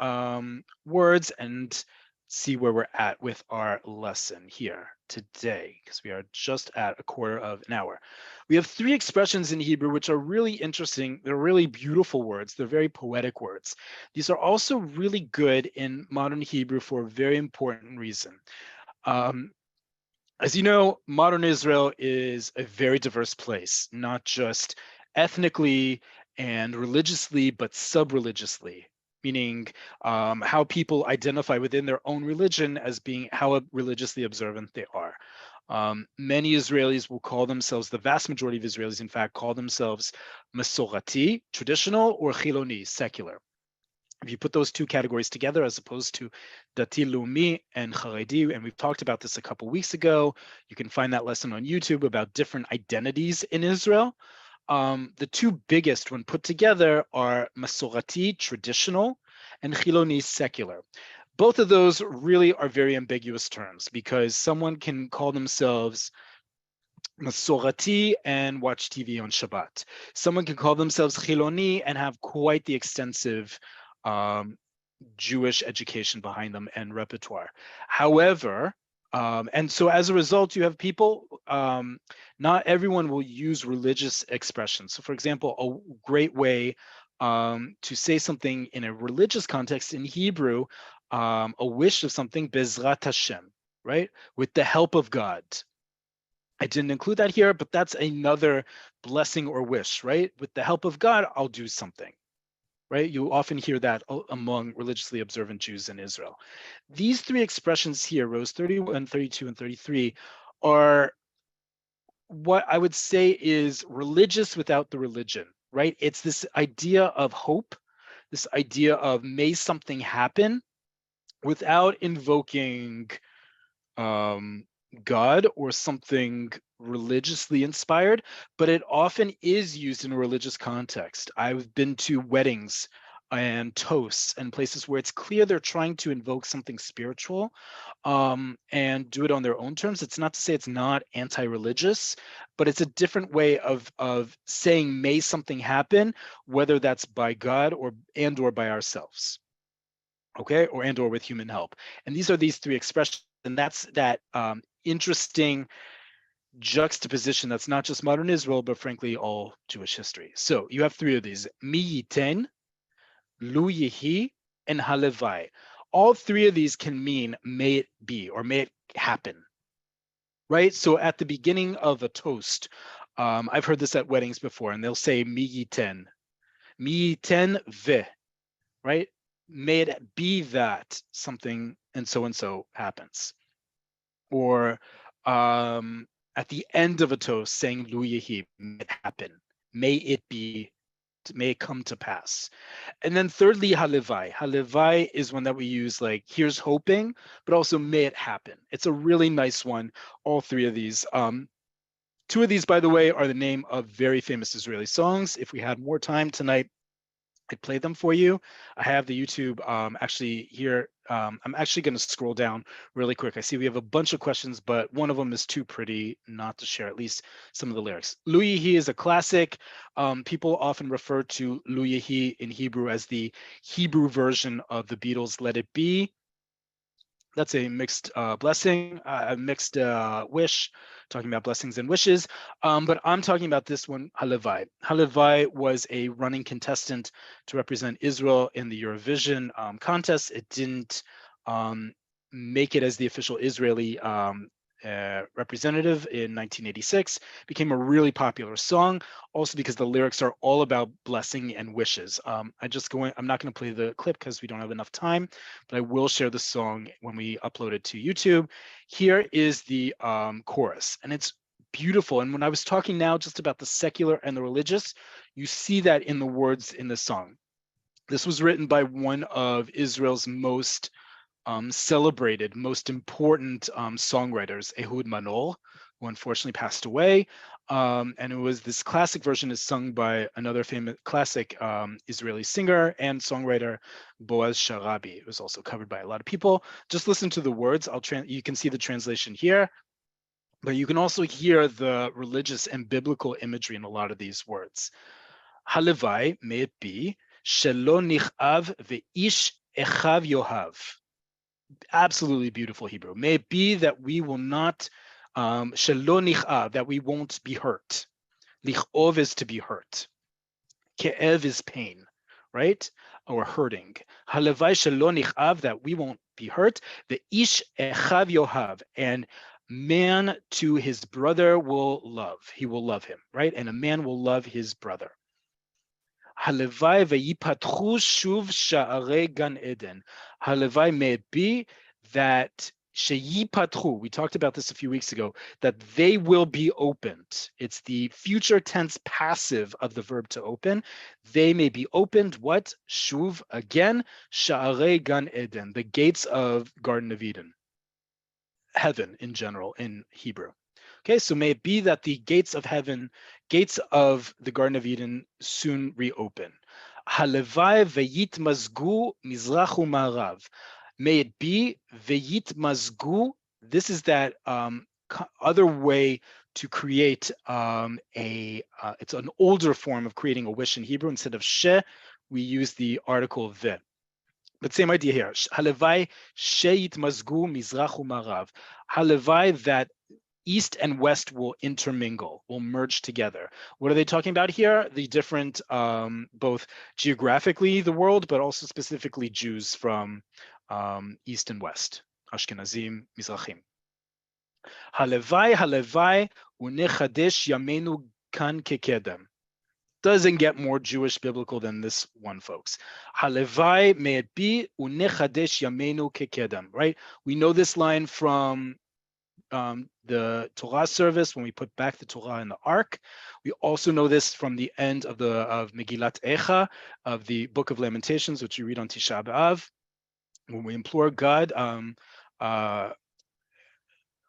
words and see where we're at with our lesson here today, because we are just at a quarter of an hour. We have 3 expressions in Hebrew which are really interesting. They're really beautiful words. They're very poetic words. These are also really good in modern Hebrew for a very important reason. As you know, modern Israel is a very diverse place, not just ethnically and religiously, but sub-religiously, meaning how people identify within their own religion as being how religiously observant they are. Many Israelis will call themselves, the vast majority of Israelis, in fact, call themselves Masorati, traditional, or Chiloni, secular. If you put those 2 categories together, as opposed to Dati Leumi and Haredi, and we've talked about this a couple weeks ago, you can find that lesson on YouTube about different identities in Israel. The 2 biggest, when put together, are Masorati, traditional, and Chiloni, secular. Both of those really are very ambiguous terms, because someone can call themselves Masorati and watch TV on Shabbat. Someone can call themselves Chiloni and have quite the extensive Jewish education behind them and repertoire. However, and so as a result, you have people, not everyone will use religious expressions. So for example, a great way to say something in a religious context in Hebrew, a wish of something, Bezrat Hashem, right? With the help of God. I didn't include that here, but that's another blessing or wish, right? With the help of God, I'll do something, right? You often hear that among religiously observant Jews in Israel. These three expressions here, rows 31, 32, and 33, are what I would say is religious without the religion, right? It's this idea of hope, this idea of may something happen without invoking God or something religiously inspired, but it often is used in a religious context. I've been to weddings and toasts and places where it's clear they're trying to invoke something spiritual and do it on their own terms. It's not to say it's not anti-religious, but it's a different way of saying may something happen, whether that's by God or by ourselves, okay, or with human help. And these are these three expressions, and that's that interesting juxtaposition that's not just modern Israel, but frankly all Jewish history. So you have three of these: mi yiten, lu yehi, and halevai. All three of these can mean may it be or may it happen, right? So at the beginning of a toast, I've heard this at weddings before, and they'll say mi yiten ve, right? May it be that something and so happens. Or at the end of a toast saying Lu Yehi, may it happen, may it come to pass. And then thirdly, Halevai. Halevai is one that we use like, here's hoping, but also may it happen. It's a really nice one, all three of these. Two of these, by the way, are the name of very famous Israeli songs. If we had more time tonight, I'd play them for you. I have the YouTube actually here. I'm actually going to scroll down really quick. I see we have a bunch of questions, but one of them is too pretty not to share at least some of the lyrics. Lu Yehi is a classic. People often refer to Lu Yehi in Hebrew as the Hebrew version of the Beatles' Let It Be. That's a mixed blessing, a mixed wish, talking about blessings and wishes. But I'm talking about this one, Halevai. Halevai was a running contestant to represent Israel in the Eurovision contest. It didn't make it as the official Israeli representative in 1986. Became a really popular song, also because the lyrics are all about blessing and wishes. I'm not going to play the clip because we don't have enough time, but I will share the song when we upload it to YouTube. Here is the chorus, and it's beautiful. And when I was talking now just about the secular and the religious, you see that in the words in the song. This was written by one of Israel's most celebrated, most important songwriters, Ehud Manol, who unfortunately passed away. And it was this classic version is sung by another famous classic Israeli singer and songwriter, Boaz Sharabi. It was also covered by a lot of people. Just listen to the words. You can see the translation here, but you can also hear the religious and biblical imagery in a lot of these words. Halevai, may it be, shelo nichav ve'ish echav yohav. Absolutely beautiful Hebrew. May it be that we will not, shelo nichav, that we won't be hurt. Lichov is to be hurt. Ke'ev is pain, right? Or hurting. Halevai shelo nichav, that we won't be hurt. The ish echav yohav, and man to his brother will love. He will love him, right? And a man will love his brother. Halevai v'yipatchu shuv sha'arei gan eden. Halevai, may it be that sheyipatchu, we talked about this a few weeks ago, that they will be opened. It's the future tense passive of the verb to open. They may be opened, what? Shuv, again, sha'arei gan eden, the gates of Garden of Eden. Heaven in general in Hebrew. Okay, so may it be that the gates of heaven, gates of the Garden of Eden soon reopen. Halevai veyitmazgu mizrachu ma'arav. May it be veyitmazgu. This is that other way to create it's an older form of creating a wish in Hebrew. Instead of she, we use the article ve. But same idea here. Halevai sheyitmazgu mizrach u'marav. Halevai that East and West will intermingle, will merge together. What are they talking about here? The different, both geographically the world, but also specifically Jews from East and West, Ashkenazim, Mizrachim. Halevai, halevai, unechadesh yamenu kan kekedem. Doesn't get more Jewish biblical than this one, folks. Halevai, may it be, unechadesh yamenu kekedem, right? We know this line from the Torah service when we put back the Torah in the Ark. We also know this from the end of Megillat Echa, of the Book of Lamentations, which you read on Tisha B'Av, when we implore God,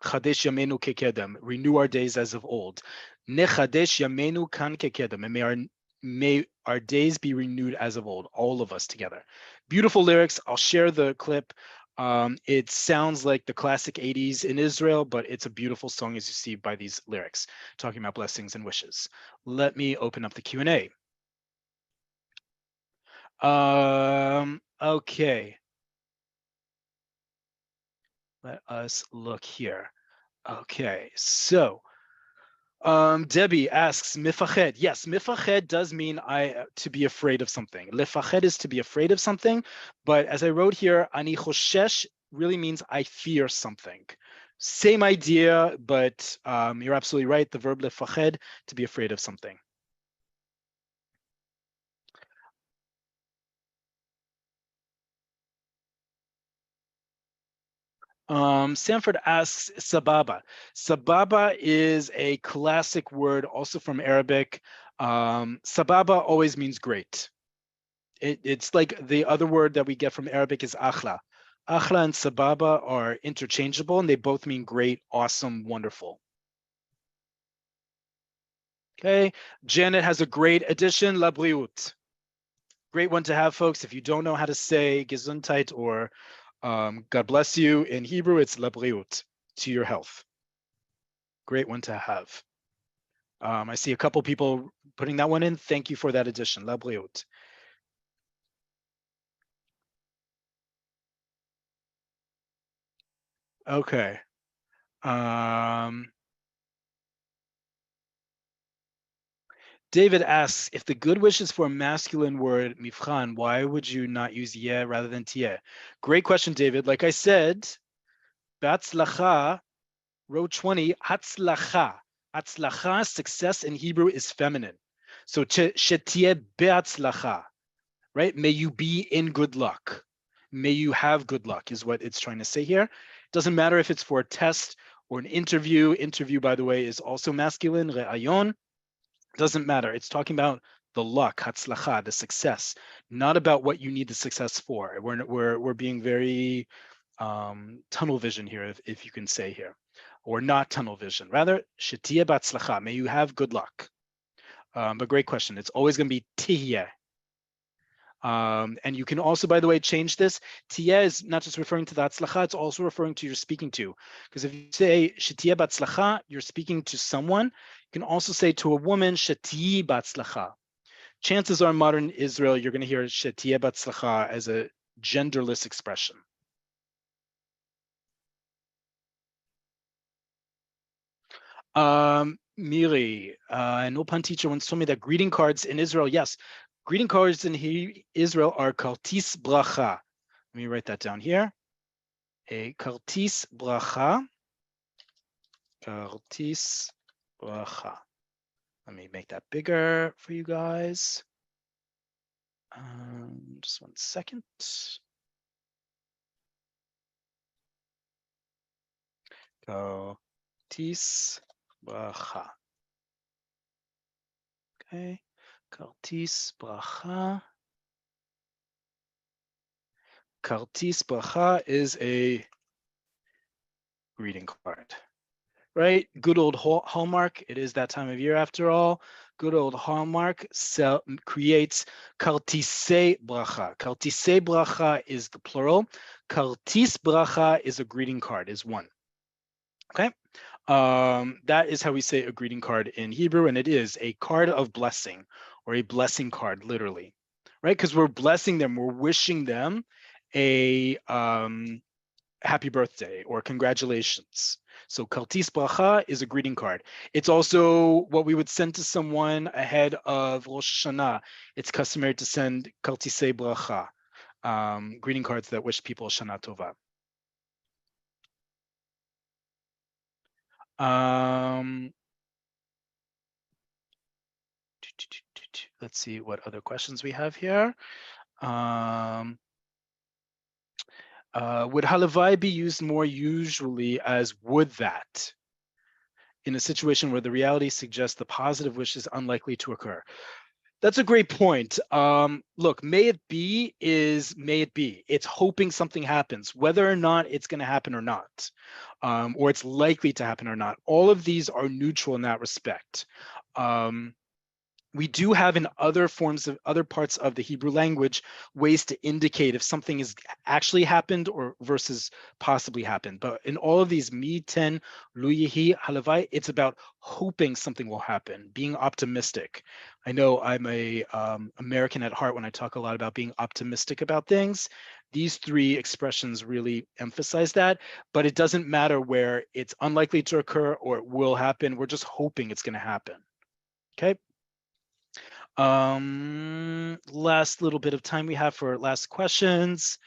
Chadesh Yamenu Kekedem, renew our days as of old. Nechadesh Yamenu Kan Kekedem, and may our days be renewed as of old, all of us together. Beautiful lyrics. I'll share the clip. It sounds like the classic 80s in Israel, but it's a beautiful song, as you see by these lyrics, talking about blessings and wishes. Let me open up the Q&A. Okay. Let us look here. Okay, so Debbie asks, mifached. Yes, mifached does mean to be afraid of something. Lefached is to be afraid of something, but as I wrote here, ani choshesh really means I fear something. Same idea, but you're absolutely right. The verb lefached, to be afraid of something. Sanford asks, sababa. Sababa is a classic word, also from Arabic. Sababa always means great. It's like the other word that we get from Arabic is akhla. Akhla and sababa are interchangeable, and they both mean great, awesome, wonderful. Okay, Janet has a great addition, labriut. Great one to have, folks. If you don't know how to say gesundheit or God bless you in Hebrew, it's labriut, to your health. Great one to have. I see a couple people putting that one in. Thank you for that addition, labriut. Okay. David asks, if the good wish is for a masculine word, mifchan, why would you not use yeh rather than tieh? Great question, David. Like I said, batzlacha, row 20, hatzlacha. Hatzlacha, success in Hebrew is feminine. So shetieh be'atzlacha, right? May you be in good luck. May you have good luck is what it's trying to say here. Doesn't matter if it's for a test or an interview. Interview, by the way, is also masculine, re'ayon. Doesn't matter. It's talking about the luck, hatzlacha, the success, not about what you need the success for. We're being very tunnel vision here, if you can say here, or not tunnel vision. Rather, shetieh batzlacha, may you have good luck. But great question. It's always going to be tihyeh. And you can also, by the way, change this. Tieh is not just referring to the hatzlacha, it's also referring to you're speaking to. Because if you say shetieh batzlacha, you're speaking to someone. You can also say to a woman, shetieh batzlacha. Chances are in modern Israel, you're going to hear shetieh batzlacha as a genderless expression. Miri, an Opan teacher once told me that greeting cards in Israel, yes, greeting cards in Israel are kartis bracha. Let me write that down here. A kartis bracha. Kartis bracha. Let me make that bigger for you guys. Just 1 second. Kartis bracha. Okay, kartis bracha. Kartis bracha is a greeting card, right? Good old Hallmark. It is that time of year after all. Good old Hallmark creates kartisei bracha. Kartisei bracha is the plural. Kartis bracha is a greeting card, is one. Okay. That is how we say a greeting card in Hebrew, and it is a card of blessing or a blessing card, literally, right? Because we're blessing them, we're wishing them a happy birthday or congratulations. So Kartis Bracha is a greeting card. It's also what we would send to someone ahead of Rosh Hashanah. It's customary to send Kartisei Bracha, greeting cards that wish people Shana Tova. Let's see what other questions we have here. Would halavai be used more usually as would that in a situation where the reality suggests the positive wish is unlikely to occur? That's a great point. Look, may it be is may it be. It's hoping something happens, whether or not it's going to happen or not, or it's likely to happen or not. All of these are neutral in that respect. We do have in other forms of other parts of the Hebrew language ways to indicate if something is actually happened or versus possibly happened. But in all of these mi ten lu yehi halavai, it's about hoping something will happen, being optimistic. I know I'm a American at heart when I talk a lot about being optimistic about things. These three expressions really emphasize that, but it doesn't matter where it's unlikely to occur or it will happen. We're just hoping it's going to happen. Okay. Last little bit of time we have for last questions.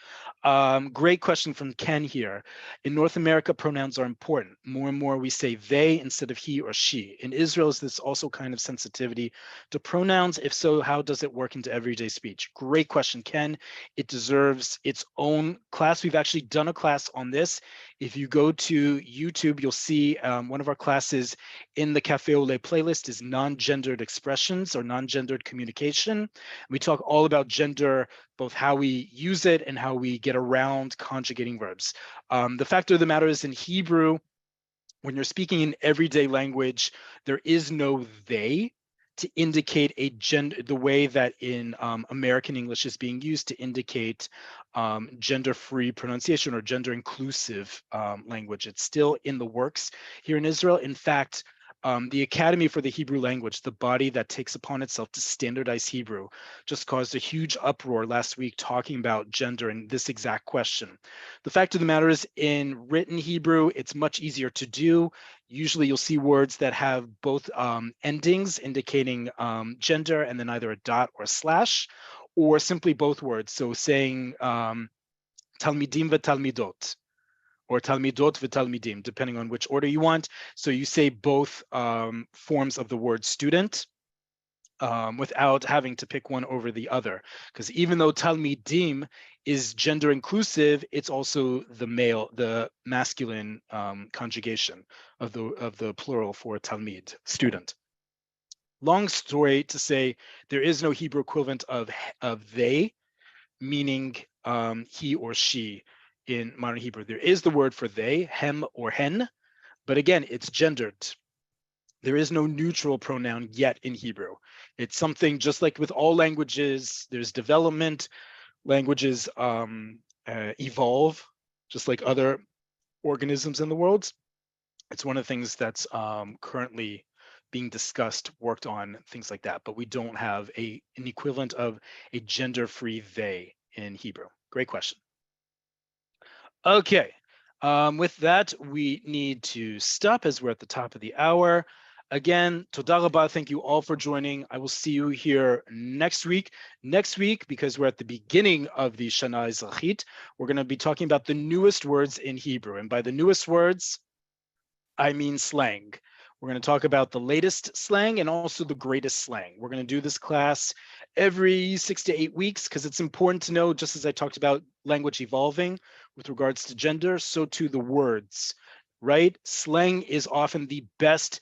Great question from Ken here. In North America, pronouns are important. More and more we say they instead of he or she. In Israel, is this also kind of sensitivity to pronouns? If so, how does it work into everyday speech? Great question, Ken. It deserves its own class. We've actually done a class on this. If you go to YouTube, you'll see one of our classes in the Cafe Oleh playlist is non-gendered expressions or non-gendered communication. We talk all about gender, both how we use it and how we get around conjugating verbs. The fact of the matter is in Hebrew, when you're speaking in everyday language, there is no they to indicate a gender, the way that in American English is being used to indicate gender-free pronunciation or gender-inclusive language. It's still in the works here in Israel. In fact, the Academy for the Hebrew Language, the body that takes upon itself to standardize Hebrew, just caused a huge uproar last week talking about gender and this exact question. The fact of the matter is, in written Hebrew, it's much easier to do. Usually you'll see words that have both endings indicating gender and then either a dot or a slash, or simply both words. So saying talmidim v'talmidot, or talmidot v'talmidim, depending on which order you want. So you say both forms of the word student without having to pick one over the other. Because even though talmidim is gender inclusive, it's also the masculine conjugation of the plural for talmid, student. Long story to say, there is no Hebrew equivalent of they, meaning he or she in modern Hebrew. There is the word for they, hem or hen, but again, it's gendered. There is no neutral pronoun yet in Hebrew. It's something just like with all languages, there's development, languages evolve, just like other organisms in the world. It's one of the things that's currently being discussed, worked on, things like that, but we don't have an equivalent of a gender-free they in Hebrew. Great question. Okay, with that, we need to stop as we're at the top of the hour. Again, toda rabah, thank you all for joining. I will see you here next week. Next week, because we're at the beginning of the Shana Ezrachit, we're going to be talking about the newest words in Hebrew. And by the newest words, I mean slang. We're going to talk about the latest slang and also the greatest slang. We're going to do this class every 6 to 8 weeks because it's important to know, just as I talked about language evolving with regards to gender, so too the words, right? Slang is often the best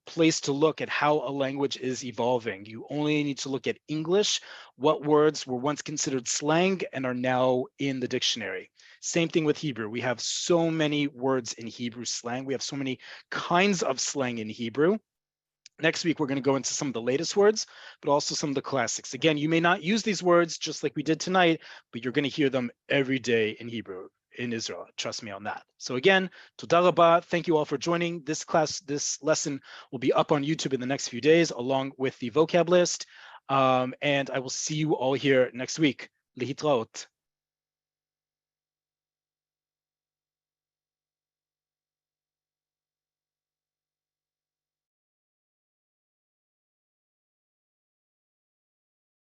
place to look at how a language is evolving. You only need to look at English, what words were once considered slang and are now in the dictionary. Same thing with Hebrew. We have so many words in Hebrew slang. We have so many kinds of slang in Hebrew. Next week, we're going to go into some of the latest words, but also some of the classics. Again, you may not use these words just like we did tonight, but you're going to hear them every day in Hebrew. in Israel. Trust me on that. So again, toda rabah. Thank you all for joining. This lesson will be up on YouTube in the next few days, along with the vocab list. And I will see you all here next week. Lihitraot.